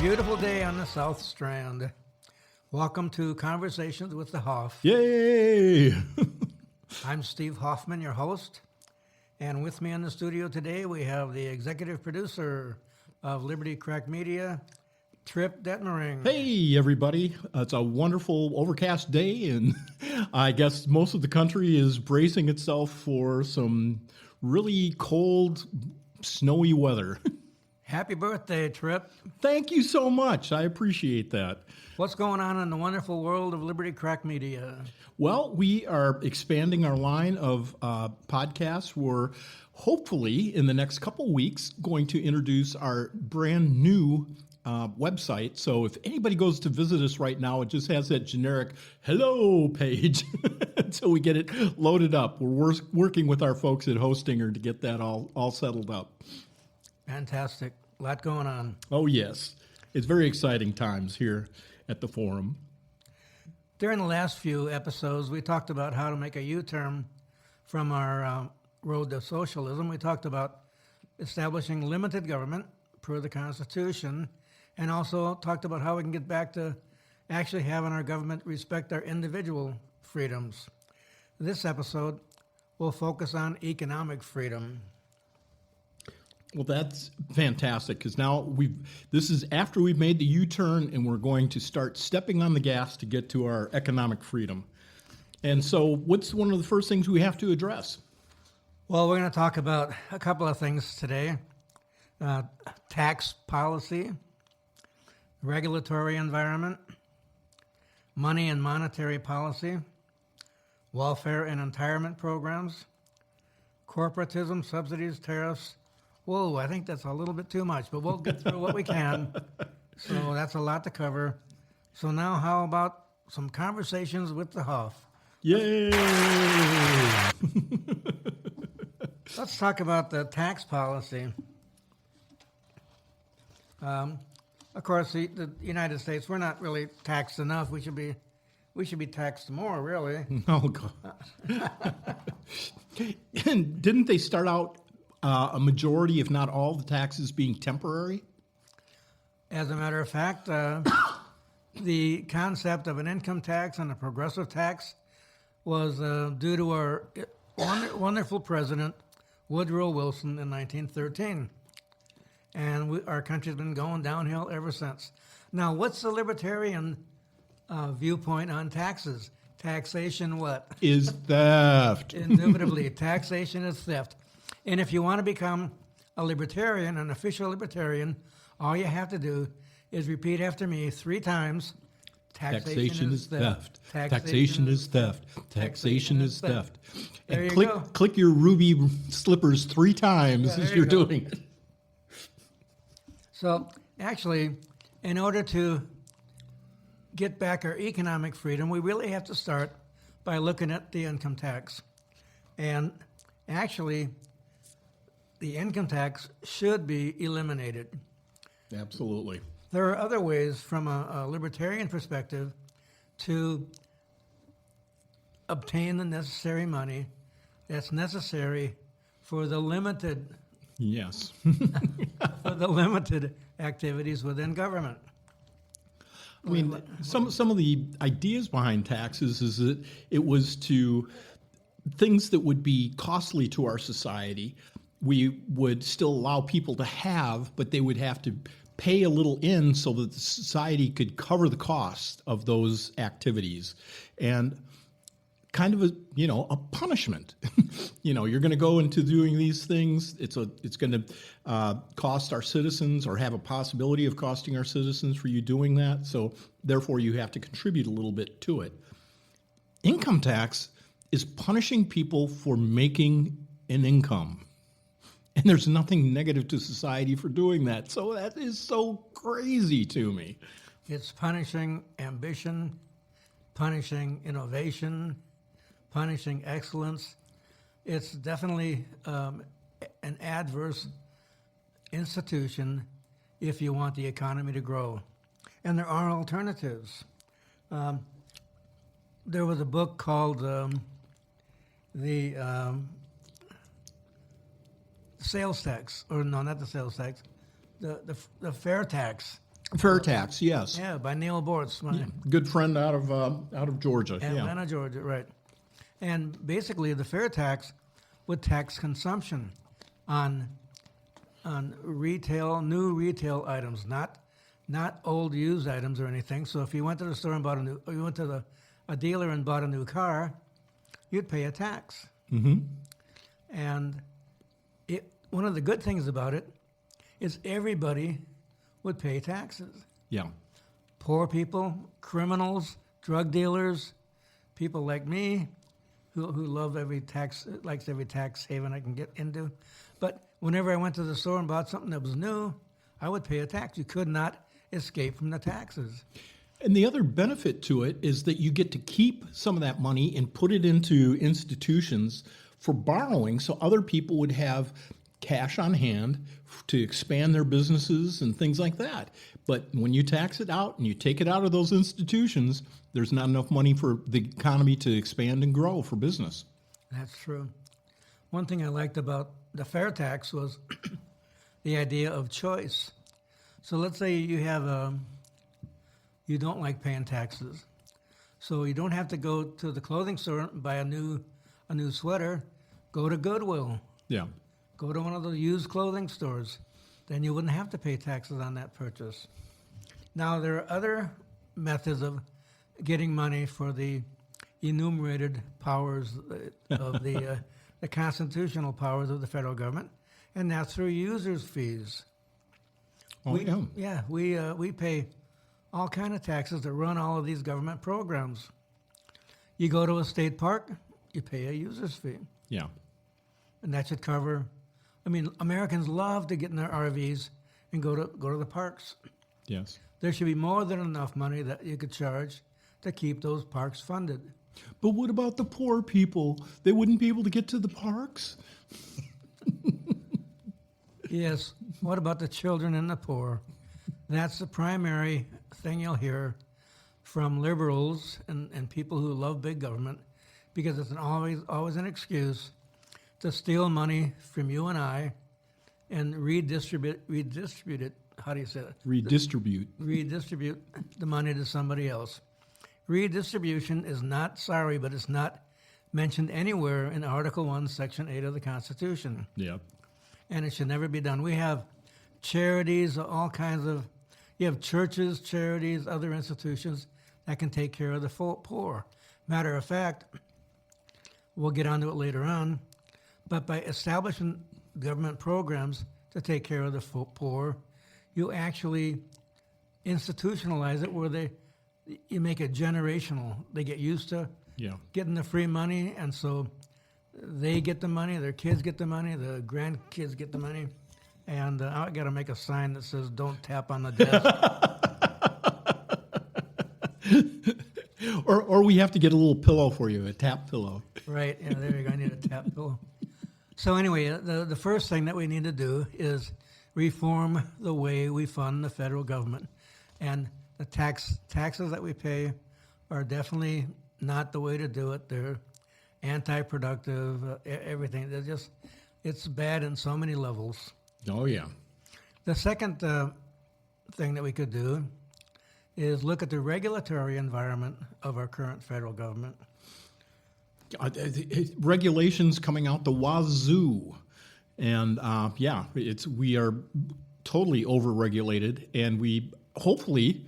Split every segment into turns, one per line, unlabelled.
beautiful day on the South Strand. Welcome to Conversations with the Hoff.
Yay!
I'm Steve Hoffman, your host. And with me in the studio today, we have the executive producer of Liberty Crack Media, Trip Detmering.
Hey, everybody. It's a wonderful overcast day, and I guess most of the country is bracing itself for some really cold, snowy weather.
Happy birthday, Trip.
Thank you so much. I appreciate that.
What's going on in the wonderful world of Liberty Crack Media?
Well, we are expanding our line of podcasts. We're hopefully, in the next couple weeks, going to introduce our brand new website. So if anybody goes to visit us right now, it just has that generic hello page until we get it loaded up. We're working with our folks at Hostinger to get that all settled up.
Fantastic. A lot going on.
Oh, yes. It's very exciting times here at the forum.
During the last few episodes, we talked about how to make a U-turn from our road to socialism. We talked about establishing limited government per the Constitution, and also talked about how we can get back to actually having our government respect our individual freedoms. This episode will focus on economic freedom.
Well, that's fantastic, because now this is after we've made the U-turn, and we're going to start stepping on the gas to get to our economic freedom. And so what's one of the first things we have to address?
Well, we're going to talk about a couple of things today. Tax policy, regulatory environment, money and monetary policy, welfare and retirement programs, corporatism, subsidies, tariffs. Whoa, I think that's a little bit too much, but we'll get through what we can. So that's a lot to cover. So now how about some conversations with the Hoff?
Yay!
Let's talk about the tax policy. Of course, the United States, we're not really taxed enough. We should be taxed more, really.
Oh, God. And didn't they start out a majority, if not all, the taxes being temporary?
As a matter of fact, the concept of an income tax and a progressive tax was due to our wonderful president, Woodrow Wilson, in 1913. And our country's been going downhill ever since. Now, what's the libertarian viewpoint on taxes? Taxation what?
Is theft.
Indubitably, taxation is theft. And if you want to become a libertarian, an official libertarian, all you have to do is repeat after me 3 times.
Taxation is theft. Taxation is theft. Taxation is theft.
There
And
you go.
click your ruby slippers 3 times as
there
you're
you go.
doing it.
So actually, in order to get back our economic freedom, we really have to start by looking at the income tax. And actually, the income tax should be eliminated.
Absolutely.
There are other ways from a libertarian perspective to obtain the necessary money that's necessary for the limited
Yes.
activities within government.
I mean, some of the ideas behind taxes is that it was to things that would be costly to our society. We would still allow people to have, but they would have to pay a little in so that the society could cover the cost of those activities. And kind of a punishment. You're going to go into doing these things. It's going to cost our citizens, or have a possibility of costing our citizens for you doing that. So therefore, you have to contribute a little bit to it. Income tax is punishing people for making an income. And there's nothing negative to society for doing that. So that is so crazy to me.
It's punishing ambition, punishing innovation, punishing excellence. It's definitely an adverse institution if you want the economy to grow. And there are alternatives. There was a book called the sales tax, or no, not the sales tax, the fair tax.
Fair tax, yes.
Yeah, by Neil Bortz, my
Good friend out of Georgia. Yeah.
Atlanta, Georgia, right. And basically, the fair tax would tax consumption on retail, new retail items, not old used items or anything. So if you went to the store and bought or you went to a dealer and bought a new car, you'd pay a tax.
Mm-hmm.
And one of the good things about it is everybody would pay taxes.
Yeah.
Poor people, criminals, drug dealers, people like me who love likes every tax haven I can get into. But whenever I went to the store and bought something that was new, I would pay a tax. You could not escape from the taxes.
And the other benefit to it is that you get to keep some of that money and put it into institutions for borrowing, so other people would have cash on hand to expand their businesses and things like that. But when you tax it out and you take it out of those institutions, there's not enough money for the economy to expand and grow for business.
That's true. One thing I liked about the fair tax was the idea of choice. So let's say you don't like paying taxes. So you don't have to go to the clothing store and buy a new sweater. Go to Goodwill.
Yeah.
Go to one of the used clothing stores. Then you wouldn't have to pay taxes on that purchase. Now, there are other methods of getting money for the enumerated powers of the constitutional powers of the federal government, and that's through users' fees.
Oh,
We pay all kind of taxes to run all of these government programs. You go to a state park, you pay a user's fee.
Yeah.
And that should cover. I mean, Americans love to get in their RVs and go to the parks.
Yes.
There should be more than enough money that you could charge to keep those parks funded.
But what about the poor people? They wouldn't be able to get to the parks?
Yes. What about the children and the poor? That's the primary thing you'll hear from liberals and people who love big government, because it's always an excuse to steal money from you and I and redistribute it. How do you say that?
Redistribute.
Redistribute the money to somebody else. Redistribution is not, sorry, but it's not mentioned anywhere in Article 1, Section 8 of the Constitution.
Yeah.
And it should never be done. We have charities, all kinds of, you have churches, charities, other institutions that can take care of the poor. Matter of fact, we'll get onto it later on, but by establishing government programs to take care of the poor, you actually institutionalize it where you make it generational. They get used to getting the free money, and so they get the money, their kids get the money, the grandkids get the money, and I got to make a sign that says, "Don't tap on the desk."
Or we have to get a little pillow for you, a tap pillow.
Right, yeah, there you go. I need a tap pillow. So anyway, the first thing that we need to do is reform the way we fund the federal government. And the taxes that we pay are definitely not the way to do it. They're anti-productive, everything. It's bad in so many levels.
Oh, yeah.
The second thing that we could do is look at the regulatory environment of our current federal government.
Regulations coming out the wazoo. And we are totally overregulated, and we hopefully,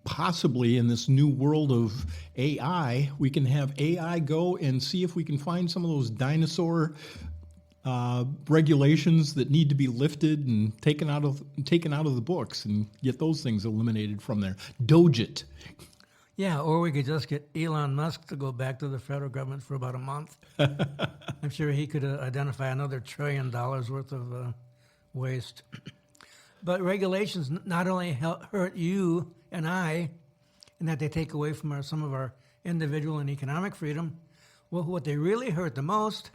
possibly in this new world of AI, we can have AI go and see if we can find some of those dinosaur regulations that need to be lifted and taken out of the books, and get those things eliminated from there. Doge it.
Yeah, or we could just get Elon Musk to go back to the federal government for about a month. I'm sure he could identify another $1 trillion worth of waste. But regulations not only hurt you and I, in that they take away from some of our individual and economic freedom. Well, what they really hurt the most,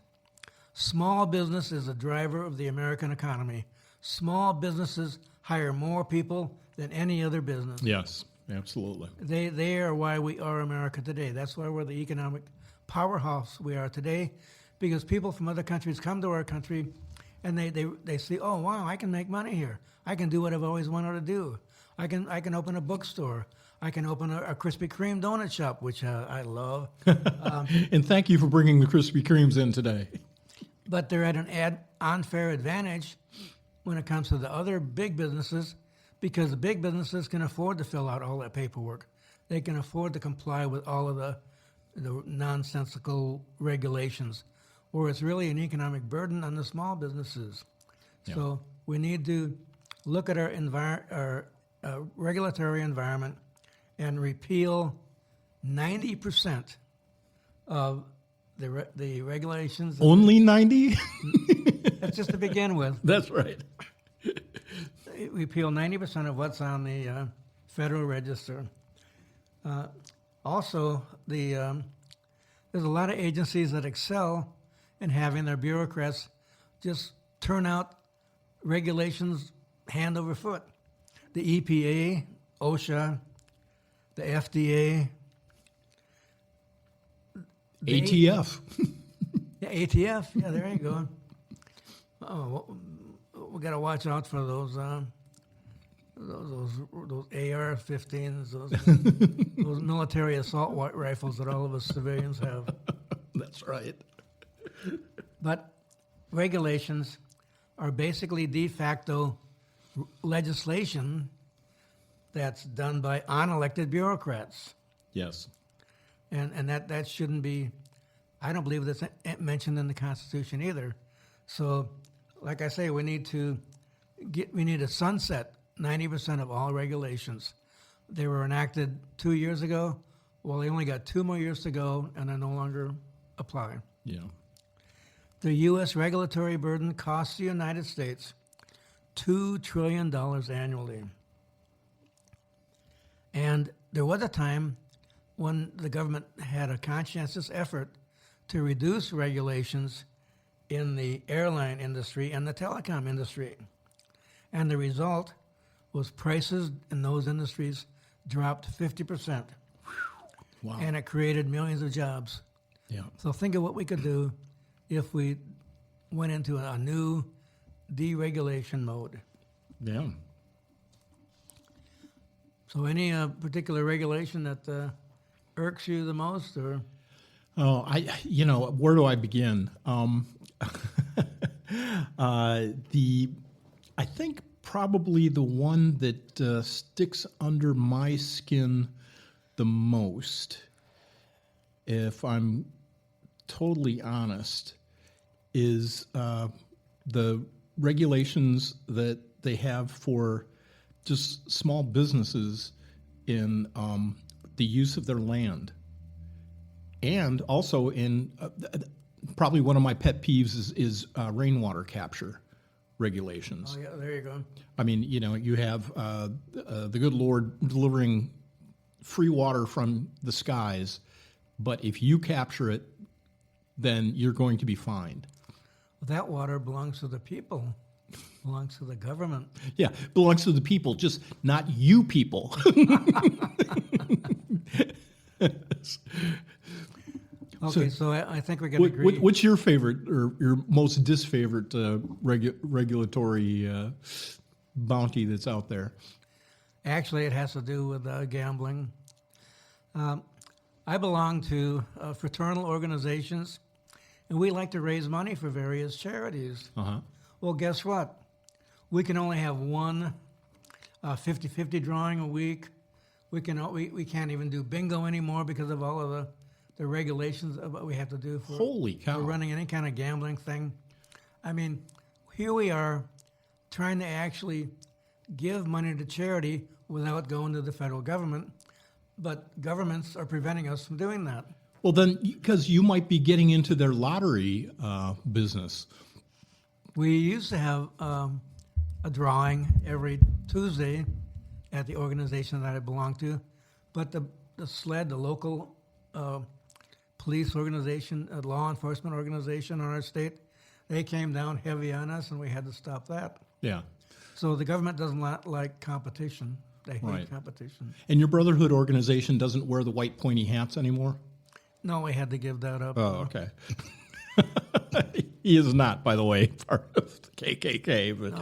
small business is a driver of the American economy. Small businesses hire more people than any other business.
Yes. Absolutely.
They are why we are America today. That's why we're the economic powerhouse we are today, because people from other countries come to our country and they see, oh, wow, I can make money here. I can do what I've always wanted to do. I can open a bookstore. I can open a Krispy Kreme donut shop, which I love.
And thank you for bringing the Krispy Kremes in today.
But they're at an unfair advantage when it comes to the other big businesses, because the big businesses can afford to fill out all that paperwork. They can afford to comply with all of the nonsensical regulations, or it's really an economic burden on the small businesses.
Yeah.
So we need to look at our regulatory environment and repeal 90% of the regulations.
Only 90?
That's just to begin with.
That's right.
Repeal 90% of what's on the Federal Register. Also, there's a lot of agencies that excel in having their bureaucrats just turn out regulations hand over foot. The EPA, OSHA, the FDA,
ATF.
Yeah, ATF. Yeah, there you go. Oh, we got to watch out for those AR-15s, those military assault rifles that all of us civilians have.
That's right.
But regulations are basically de facto legislation that's done by unelected bureaucrats.
Yes.
And that shouldn't be, I don't believe that's mentioned in the Constitution either. So, like I say, we need to sunset 90% of all regulations. They were enacted 2 years ago. Well, they only got 2 more years to go, and they no longer apply.
Yeah.
The U.S. regulatory burden costs the United States $2 trillion annually. And there was a time when the government had a conscientious effort to reduce regulations in the airline industry and the telecom industry. And the result was prices in those industries dropped 50%.
Wow.
And it created millions of jobs.
Yeah.
So think of what we could do if we went into a new deregulation mode.
Yeah.
So any particular regulation that irks you the most, or?
Oh, where do I begin? I think probably the one that sticks under my skin the most, if I'm totally honest, is the regulations that they have for just small businesses in the use of their land. And also in probably one of my pet peeves is rainwater capture regulations.
Oh, yeah, there you go.
I mean, you have the good Lord delivering free water from the skies, but if you capture it, then you're going to be fined.
That water belongs to the people, belongs to the government.
Yeah, belongs to the people, just not you people.
Okay, so I think we can agree.
What's your favorite or your most disfavorite regulatory bounty that's out there?
Actually, it has to do with gambling. I belong to fraternal organizations, and we like to raise money for various charities.
Uh-huh.
Well, guess what? We can only have one 50-50 drawing a week. We can't even do bingo anymore because of all of the regulations of what we have to do for,
Holy cow.
for running any kind of gambling thing. I mean, here we are trying to actually give money to charity without going to the federal government, but governments are preventing us from doing that.
Well, then, because you might be getting into their lottery business.
We used to have a drawing every Tuesday at the organization that I belonged to, but the SLED, the local police organization, law enforcement organization in our state, they came down heavy on us, and we had to stop that.
Yeah.
So the government doesn't like competition. They hate
Right.
competition.
And your Brotherhood organization doesn't wear the white pointy hats anymore?
No, we had to give that up.
Oh, okay. He is not, by the way, part of the KKK. But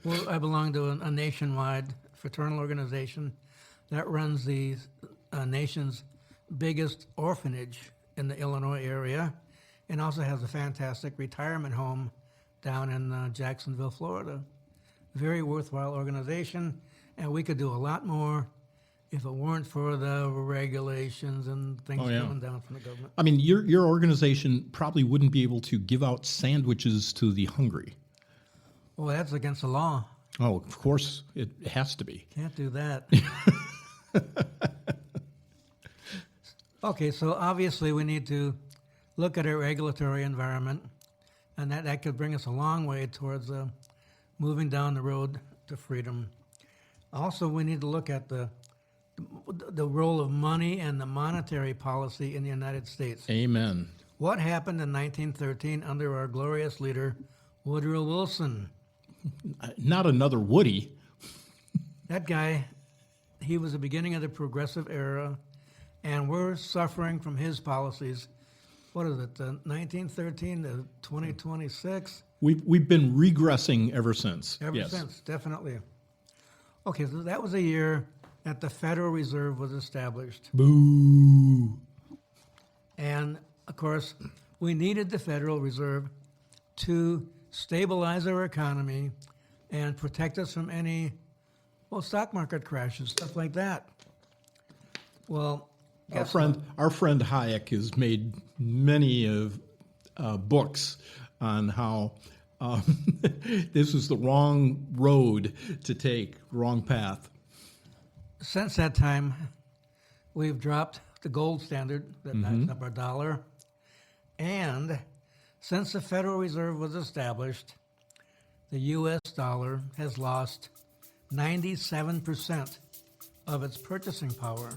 No. Well, I belong to a nationwide fraternal organization that runs the nation's biggest orphanage in the Illinois area, and also has a fantastic retirement home down in Jacksonville, Florida. Very worthwhile organization, and we could do a lot more if it weren't for the regulations and things coming down from the government.
I mean, your organization probably wouldn't be able to give out sandwiches to the hungry.
Well, that's against the law.
Oh, of course, it has to be.
Can't do that. Okay, so obviously we need to look at our regulatory environment, and that could bring us a long way towards moving down the road to freedom. Also, we need to look at the role of money and the monetary policy in the United States.
Amen.
What happened in 1913 under our glorious leader, Woodrow Wilson?
Not another Woody.
That guy, he was the beginning of the progressive era, and we're suffering from his policies. What is it, 1913 to 2026?
We've been regressing ever since.
Ever since, definitely. Okay, so that was a year that the Federal Reserve was established.
Boo.
And, of course, we needed the Federal Reserve to stabilize our economy and protect us from any, stock market crashes, stuff like that. Well,
Our friend Hayek has made many of books on how this was the wrong road to take, wrong path.
Since that time, we've dropped the gold standard that backs up our dollar. And since the Federal Reserve was established, the U.S. dollar has lost 97% of its purchasing power.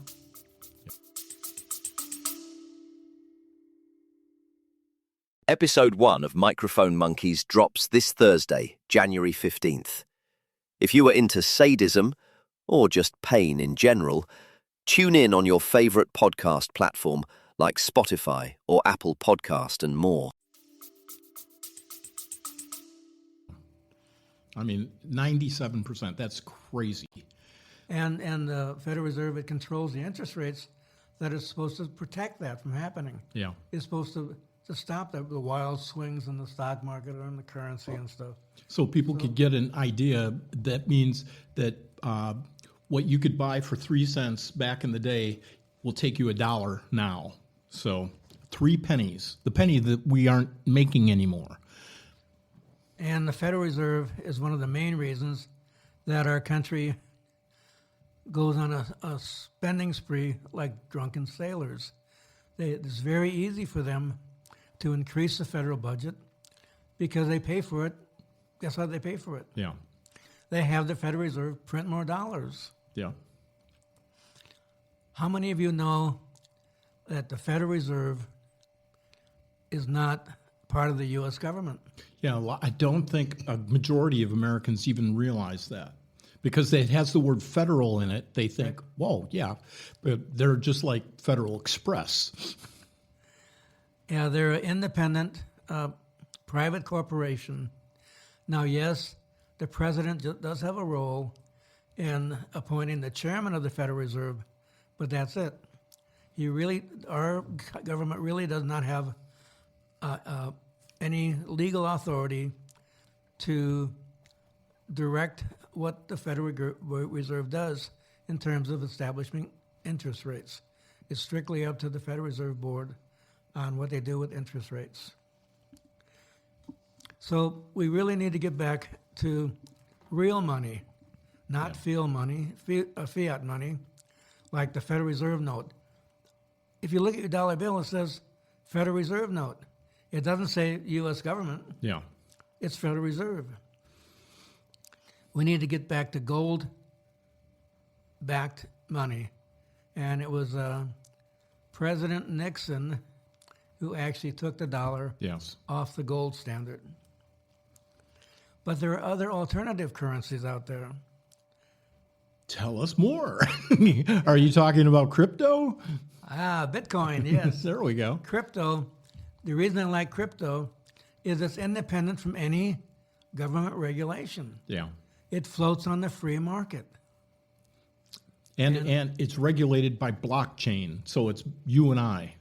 Episode 1 of Microphone Monkeys drops this Thursday, January 15th. If you are into sadism, or just pain in general, tune in on your favorite podcast platform like Spotify or Apple Podcast and more.
I mean, 97%, that's crazy.
And the Federal Reserve, it controls the interest rates that is supposed to protect that from happening.
Yeah.
It's supposed to stop the wild swings in the stock market or in the currency and stuff.
So people could get an idea. That means that what you could buy for 3 cents back in the day will take you $1 now. So 3 pennies, the penny that we aren't making anymore.
And the Federal Reserve is one of the main reasons that our country goes on a spending spree like drunken sailors. It's very easy for them to increase the federal budget because they pay for it. Guess how they pay for it?
Yeah.
They have the Federal Reserve print more dollars.
Yeah.
How many of you know that the Federal Reserve is not part of the U.S. government?
Yeah, I don't think a majority of Americans even realize that. Because it has the word federal in it, they think, whoa, yeah, but they're just like Federal Express.
Yeah, they're an independent private corporation. Now, yes, the president does have a role in appointing the chairman of the Federal Reserve, but that's it. Our government really does not have any legal authority to direct what the Federal Reserve does in terms of establishing interest rates. It's strictly up to the Federal Reserve Board on what they do with interest rates. So we really need to get back to real money, not fiat money, like the Federal Reserve note. If you look at your dollar bill, it says Federal Reserve note. It doesn't say U.S. government.
Yeah.
It's Federal Reserve. We need to get back to gold-backed money. And it was President Nixon who actually took the dollar off the gold standard. But there are other alternative currencies out there.
Tell us more. Are you talking about crypto?
Bitcoin, yes.
There we go.
Crypto, the reason I like crypto is it's independent from any government regulation.
Yeah.
It floats on the free market.
And it's regulated by blockchain, so it's you and I.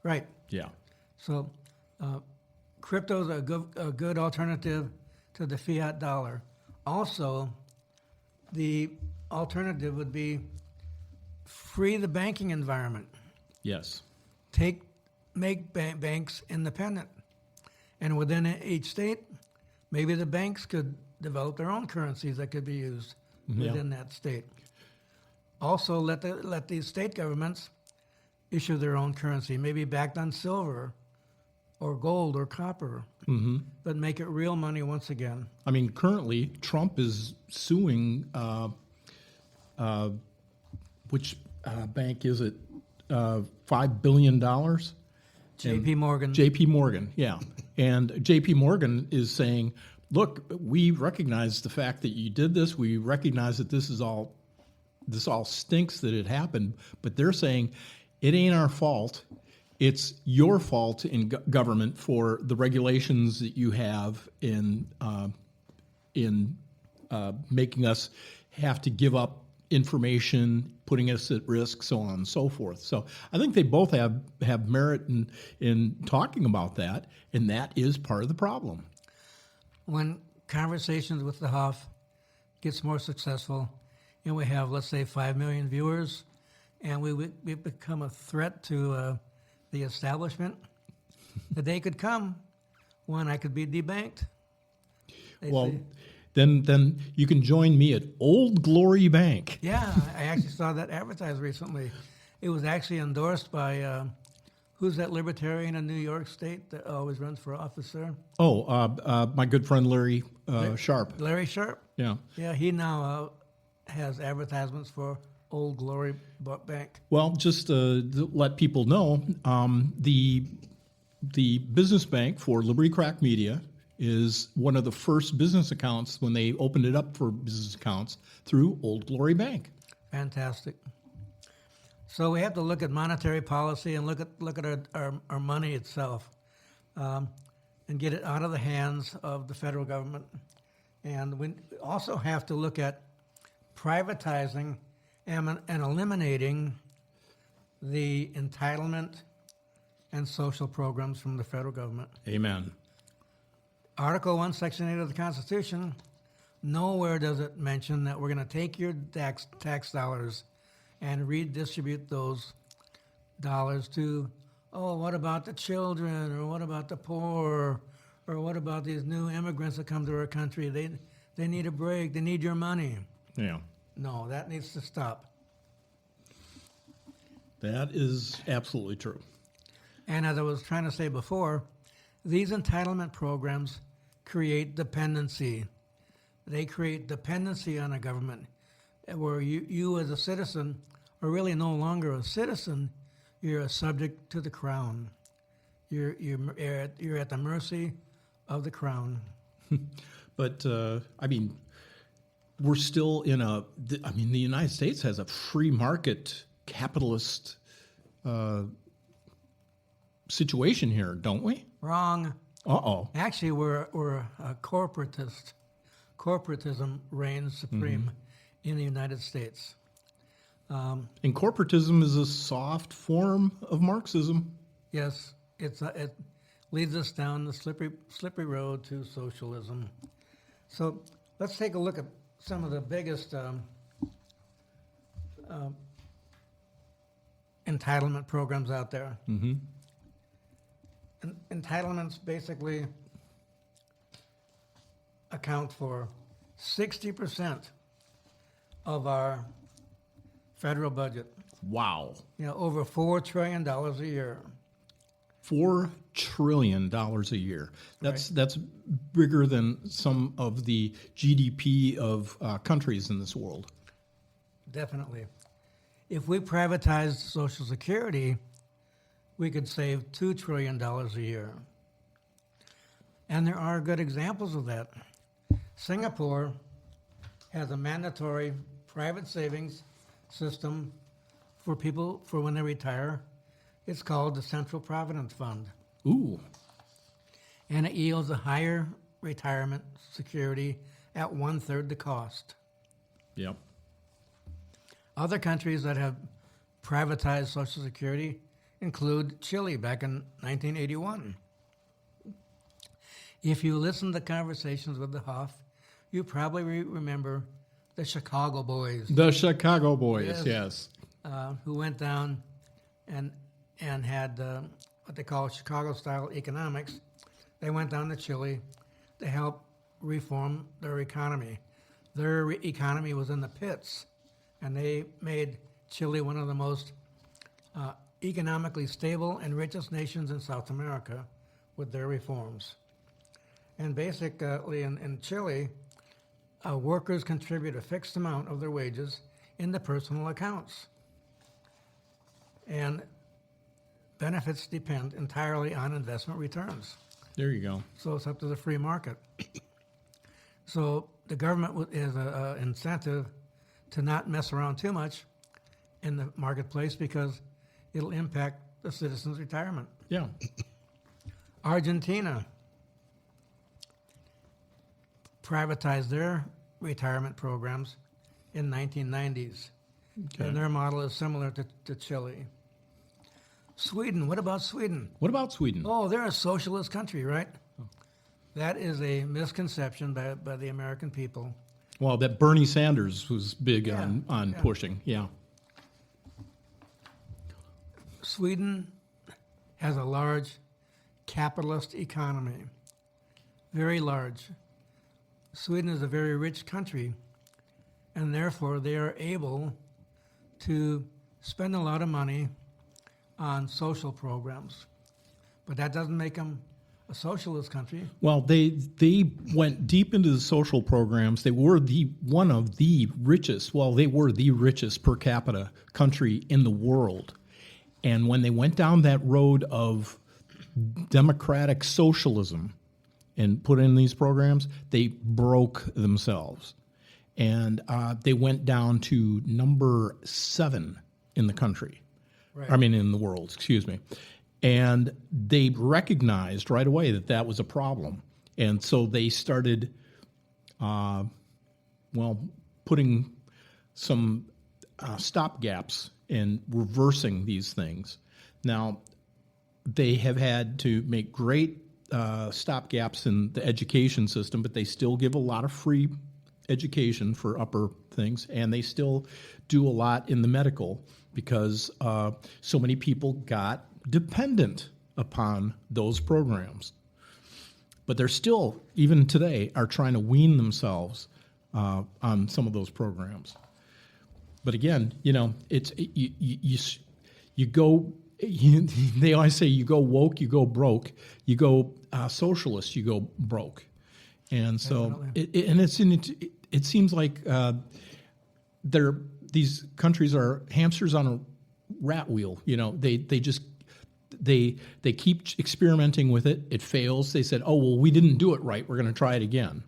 Right.
Yeah.
So crypto's a good alternative to the fiat dollar. Also, the alternative would be free the banking environment.
Yes.
Make banks independent. And within each state, maybe the banks could develop their own currencies that could be used within that state. Also, let these state governments issue their own currency, maybe backed on silver or gold or copper, but make it real money once again.
I mean, currently, Trump is suing, which bank is it? $5 billion?
J.P. Morgan.
J.P. Morgan, yeah. And J.P. Morgan is saying, look, we recognize the fact that you did this. We recognize that this all stinks that it happened. But they're saying it ain't our fault. It's your fault in government for the regulations that you have in making us have to give up information, putting us at risk, so on and so forth. So I think they both have merit in talking about that, and that is part of the problem.
When conversations with the Hoff gets more successful, and we have, let's say, 5 million viewers, and we become a threat to the establishment, the day could come when I could be debanked.
Then you can join me at Old Glory Bank.
Yeah, I actually saw that advertised recently. It was actually endorsed by, who's that libertarian in New York State that always runs for office there?
My good friend Larry Sharp.
Larry Sharp?
Yeah.
Yeah, he now has advertisements for Old Glory Bank.
Well, just to let people know, the business bank for Liberty Crack Media is one of the first business accounts when they opened it up for business accounts through Old Glory Bank.
Fantastic. So we have to look at monetary policy and look at our money itself, and get it out of the hands of the federal government. And we also have to look at privatizing and eliminating the entitlement and social programs from the federal government.
Amen.
Article 1, Section 8 of the Constitution, nowhere does it mention that we're going to take your tax dollars and redistribute those dollars to, what about the children, or what about the poor, or what about these new immigrants that come to our country? They need a break. They need your money.
Yeah.
No, that needs to stop.
That is absolutely true.
And as I was trying to say before, these entitlement programs create dependency. They create dependency on a government where you as a citizen are really no longer a citizen. You're a subject to the crown. You're at the mercy of the crown.
But, we're still in the United States has a free market capitalist situation here, don't we?
Wrong.
Uh-oh.
Actually, we're a corporatist. Corporatism reigns supreme in the United States.
And corporatism is a soft form of Marxism.
Yes, it leads us down the slippery road to socialism. So let's take a look at some of the biggest entitlement programs out there. Mm-hmm. Entitlements basically account for 60% of our federal budget.
Wow.
Over $4 trillion a year.
$4 trillion a year. That's bigger than some of the GDP of countries in this world.
Definitely. If we privatized Social Security, we could save $2 trillion a year. And there are good examples of that. Singapore has a mandatory private savings system for people for when they retire. It's called the Central Provident Fund.
Ooh.
And it yields a higher retirement security at 1/3 the cost.
Yep.
Other countries that have privatized Social Security include Chile back in 1981. If you listen to conversations with the Hoff, you probably remember the Chicago boys.
The Chicago boys, yes.
Who went down and had what they call Chicago-style economics. They went down to Chile to help reform their economy. Their economy was in the pits, and they made Chile one of the most economically stable and richest nations in South America with their reforms. And basically, in Chile, workers contribute a fixed amount of their wages into personal accounts. And benefits depend entirely on investment returns.
There you go.
So it's up to the free market. So the government is an incentive to not mess around too much in the marketplace because it'll impact the citizens' retirement.
Yeah.
Argentina privatized their retirement programs in 1990s.
Okay.
And their model is similar to Chile. Sweden, what about Sweden?
What about Sweden?
Oh, they're a socialist country, right? That is a misconception by the American people.
Well, that Bernie Sanders was big on pushing. Yeah.
Sweden has a large capitalist economy, very large. Sweden is a very rich country, and therefore they are able to spend a lot of money on social programs. But that doesn't make them a socialist country.
Well, they went deep into the social programs. They were one of the richest. Well, they were the richest per capita country in the world. And when they went down that road of democratic socialism and put in these programs, they broke themselves. And they went down to number 7 in the country.
Right.
I mean, in the world, excuse me. And they recognized right away that was a problem. And so they started, putting some stopgaps and reversing these things. Now, they have had to make great stopgaps in the education system, but they still give a lot of free education for upper things, and they still do a lot in the medical because so many people got dependent upon those programs. But they're still, even today, are trying to wean themselves on some of those programs. But again, it's you go. They always say you go woke, you go broke. You go socialist, you go broke. And so, it seems like these countries are hamsters on a rat wheel. They keep experimenting with it. It fails. They said, "Oh well, we didn't do it right. We're going to try it again,"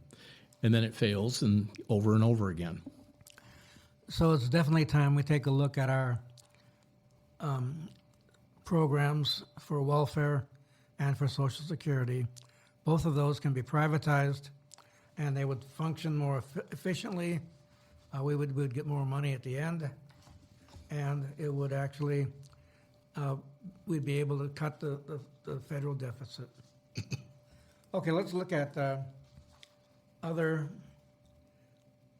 and then it fails, and over again.
So it's definitely time we take a look at our programs for welfare and for Social Security. Both of those can be privatized, and they would function more efficiently. We would get more money at the end, and it would actually, we'd be able to cut the federal deficit. Okay, let's look at other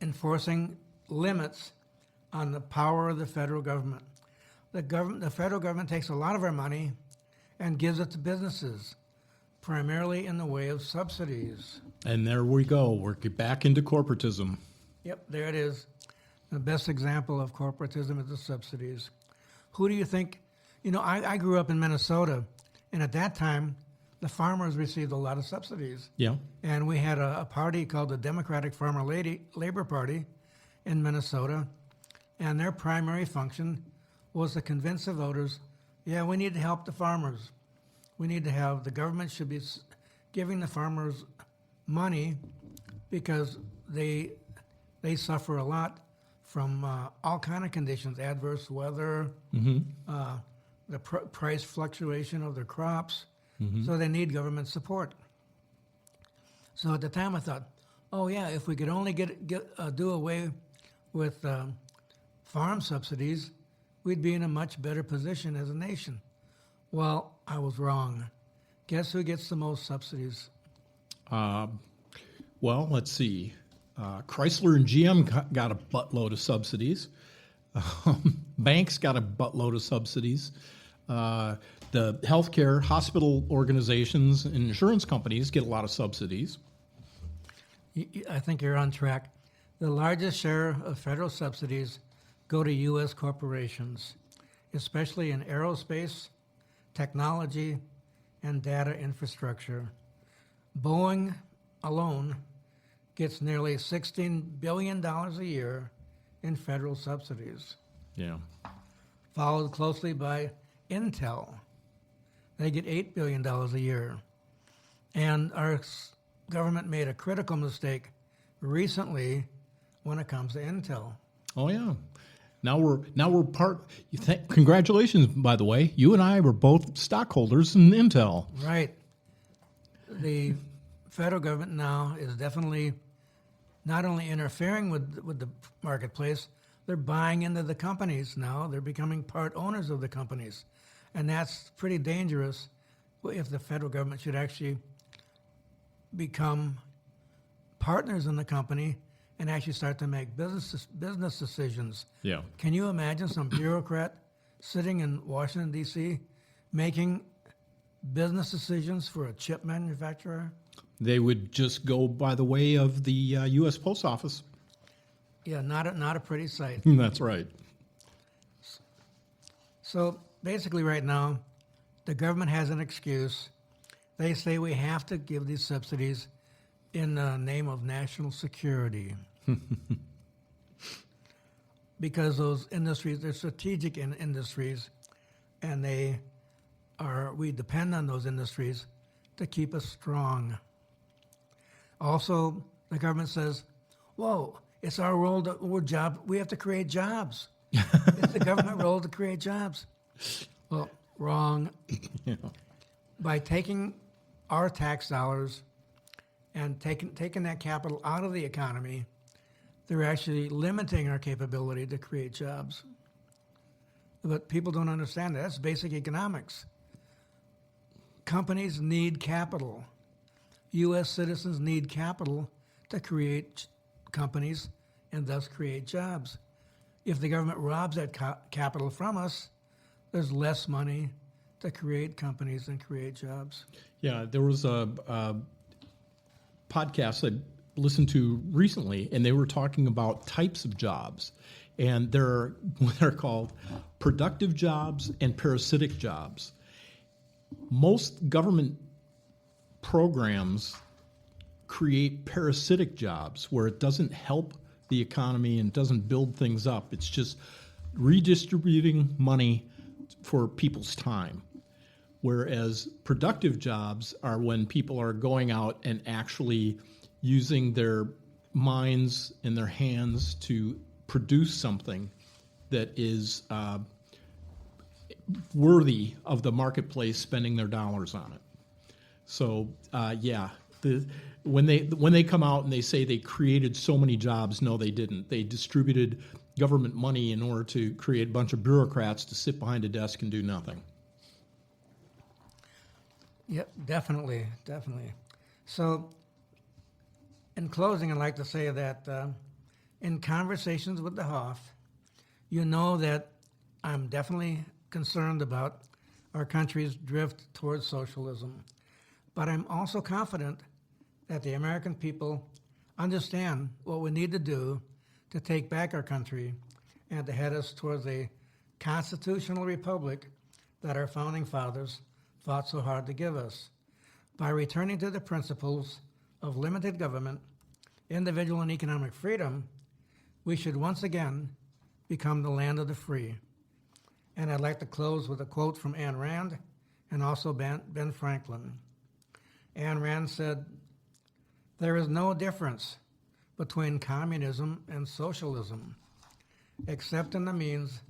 enforcing limits on the power of the federal government. The federal government takes a lot of our money and gives it to businesses, primarily in the way of subsidies.
And there we go. We're back into corporatism.
Yep, there it is. The best example of corporatism is the subsidies. Who do you think? I grew up in Minnesota, and at that time, the farmers received a lot of subsidies.
Yeah.
And we had a party called the Democratic Farmer Labor Party in Minnesota, and their primary function was to convince the voters, we need to help the farmers. We need to have, the government should be giving the farmers money because they suffer a lot from all kind of conditions, adverse weather, the price fluctuation of their crops, so they need government support. So at the time I thought, oh yeah, if we could only do away with farm subsidies, we'd be in a much better position as a nation. Well, I was wrong. Guess who gets the most subsidies?
Well, let's see. Chrysler and GM got a buttload of subsidies. Banks got a buttload of subsidies. The healthcare, hospital organizations, and insurance companies get a lot of subsidies.
I think you're on track. The largest share of federal subsidies go to U.S. corporations, especially in aerospace, technology, and data infrastructure. Boeing alone gets nearly $16 billion a year in federal subsidies,
Yeah.
followed closely by Intel. They get $8 billion a year. And our government made a critical mistake recently when it comes to Intel.
Oh yeah. Now we're part. Congratulations, by the way. You and I were both stockholders in Intel.
Right. The federal government now is definitely not only interfering with the marketplace, they're buying into the companies now. They're becoming part owners of the companies. And that's pretty dangerous if the federal government should actually become partners in the company and actually start to make business decisions.
Yeah.
Can you imagine some bureaucrat sitting in Washington, D.C., making business decisions for a chip manufacturer?
They would just go by the way of the U.S. Post Office.
Yeah, not a pretty sight.
That's right.
So basically right now, the government has an excuse. They say we have to give these subsidies in the name of national security. Because those industries, they're strategic industries, and we depend on those industries to keep us strong. Also, the government says, whoa, it's our role we have to create jobs. It's the government role to create jobs. Well, wrong.
Yeah.
By taking our tax dollars and taking that capital out of the economy, they're actually limiting our capability to create jobs. But people don't understand that. That's basic economics. Companies need capital. U.S. citizens need capital to create companies and thus create jobs. If the government robs that capital from us, there's less money to create companies and create jobs.
Yeah, there was a podcast I listened to recently, and they were talking about types of jobs. And they're what are called productive jobs and parasitic jobs. Most government programs create parasitic jobs where it doesn't help the economy and doesn't build things up. It's just redistributing money for people's time. Whereas productive jobs are when people are going out and actually using their minds and their hands to produce something that is worthy of the marketplace spending their dollars on it. So when they come out and they say they created so many jobs, no, they didn't. They distributed government money in order to create a bunch of bureaucrats to sit behind a desk and do nothing.
Yep, definitely. So, in closing, I'd like to say that in conversations with the Hoff, you know that I'm definitely concerned about our country's drift towards socialism. But I'm also confident that the American people understand what we need to do to take back our country and to head us towards a constitutional republic that our founding fathers fought so hard to give us. By returning to the principles of limited government, individual and economic freedom, we should once again become the land of the free. And I'd like to close with a quote from Ayn Rand and also Ben Franklin. Ayn Rand said, "There is no difference between communism and socialism, except in the means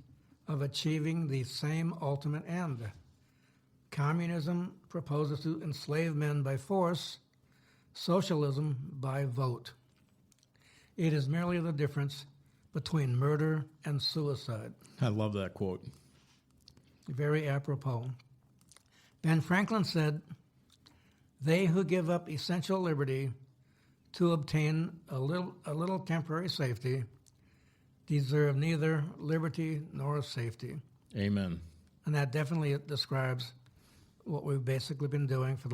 of achieving the same ultimate end. Communism proposes to enslave men by force, socialism by vote." It is merely the difference between murder and suicide.
I love that quote.
Very apropos. Ben Franklin said, "They who give up essential liberty to obtain a little temporary safety deserve neither liberty nor safety."
Amen.
And that definitely describes what we've basically been doing for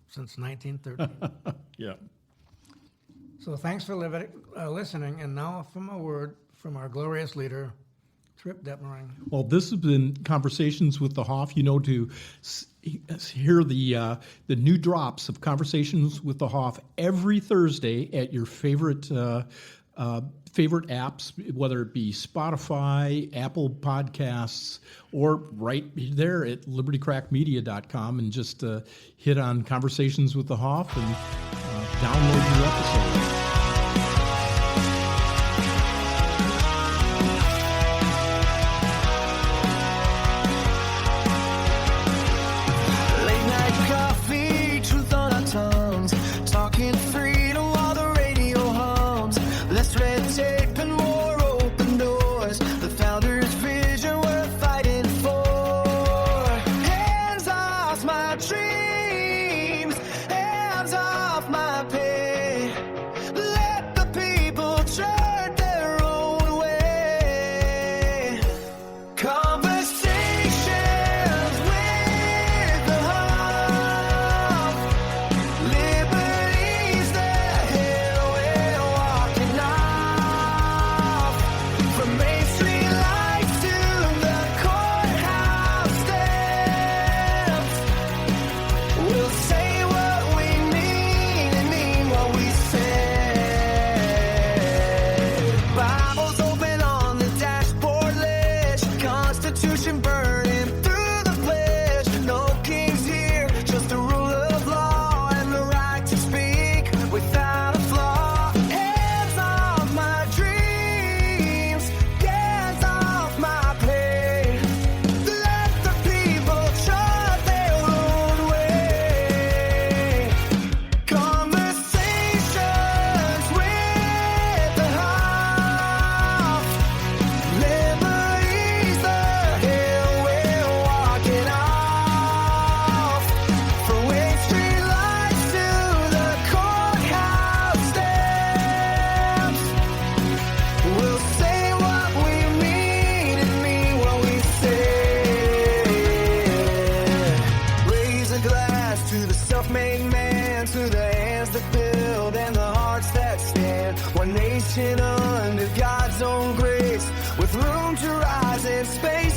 since 1930.
Yeah.
So thanks for listening. And now from a word from our glorious leader, Trip Detmering.
Well, this has been Conversations with the Hoff. You know, to hear the new drops of Conversations with the Hoff every Thursday at your favorite apps, whether it be Spotify, Apple Podcasts, or right there at libertycrackmedia.com, and just hit on Conversations with the Hoff and download new episodes.
Under God's own grace, with room to rise in space.